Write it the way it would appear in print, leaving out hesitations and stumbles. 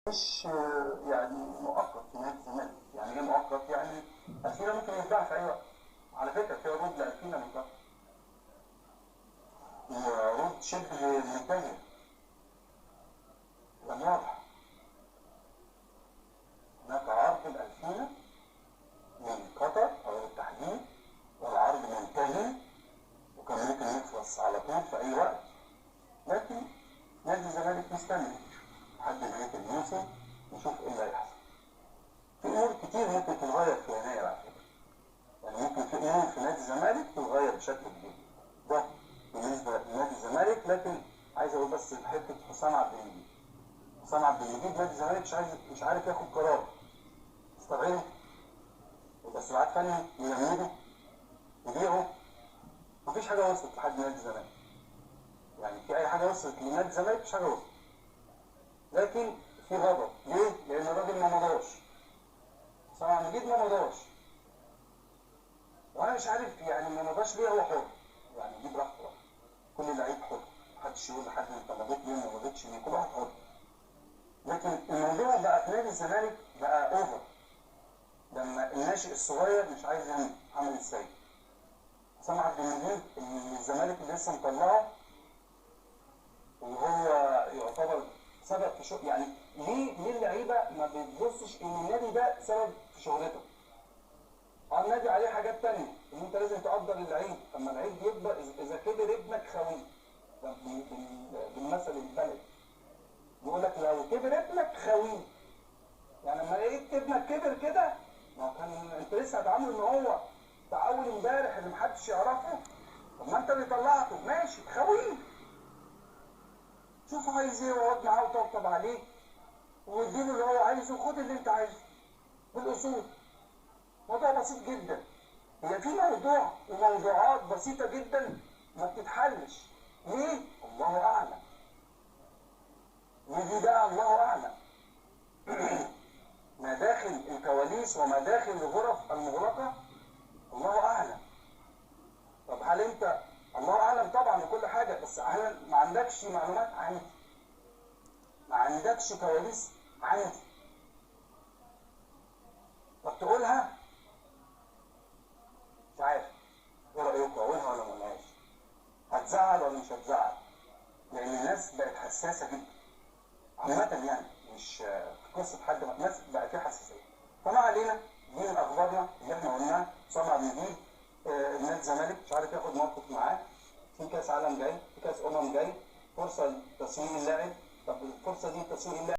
مش يعني مؤقت في نادي الزمالك. يعني ايه مؤقت؟ يعني الفينا ممكن يتباع في اي وقت. على فكره في عروض لالفينا من فتره، وعروض شبه منتهيه. لم واضح هناك عرض الالفينا من قطر او التحديد، والعرض منتهي وكان ممكن يخلص على طول في اي وقت، لكن نادي الزمالك مستني لحد نهايه الموسم نشوف ايه اللي هيحصل. في امور كتير ممكن تتغير في يناير على فكره، يعني ممكن في امور في نادي الزمالك تتغير بشكل كبير. ده بالنسبه لنادي الزمالك. لكن عايز اقول بس حته حسام عبد المجيد. حسام عبد المجيد نادي الزمالك مش عارف ياخد قرار، يستبعده وتسريعات فني يجمده يبيعه. مفيش حاجه وصلت لحد نادي الزمالك، يعني في اي حاجه وصلت لنادي الزمالك مش حاجه وصلت. لكن في غضب ليه؟ لان الراجل ما مضاش. حسام عبد المجيد ما مضاش، وانا مش عارف يعني ما مضاش ليه. هو حر، يعني دي براحته، كل لعيب حر، محدش يقول لحد انت مضيت ليه وما مضيتش ليه، كل واحد حر. لكن الموضوع بقى في نادي الزمالك بقى اوفر لما الناشئ الصغير مش عايز يعمل عمل السيد. حسام عبد المجيد اللي الزمالك اللي لسه مطلعه وهو يعتبر سبب في شغل، يعني ليه اللعيبه ما بتبصش ان النادي ده سبب في شغلتك؟ النادي عليه حاجات تانية، ان انت لازم تقدر اللعيب. اما اللعيب بيكبر، اذا كبر ابنك خويه، ده بالمثل البلدي بيقول لك لو كبر ابنك خويه. يعني لما لقيت ابنك كبر كده، ما كان انت لسه هتعامله ان هو بتاع اول امبارح اللي محدش يعرفه. طب ما انت اللي طلعته، ماشي خويه، شوفه عايز ايه واقعد معاه وطبطب عليه واديله اللي هو عايزه وخد اللي انت عايزه بالاصول. موضوع بسيط جدا. هي في موضوع وموضوعات بسيطه جدا ما بتتحلش. ليه؟ الله اعلم. ودي بقى الله اعلم. ما داخل الكواليس وما داخل الغرف المغلقه الله اعلم. طب هل انت، الله اعلم طبعا وكل حاجه، بس هل ما عندكش معلومات عندي؟ ما عندكش كواليس عندي؟ طب تقولها؟ مش عارف. ايه رايكم، اقولها ولا ما اقولهاش؟ هتزعل ولا مش هتزعل؟ لان الناس بقت حساسه جدا عامه، يعني مش في قصه حد، الناس بقى فيها حساسيه. فما علينا، دي من اخبارنا اللي احنا قلناها. سمع بنجيب نادي الزمالك مش عارف ياخد موقف معاه في كاس عالم جاي، في كاس جاي، فرصه لتسويق اللاعب. طب الفرصه دي تسويق اللاعب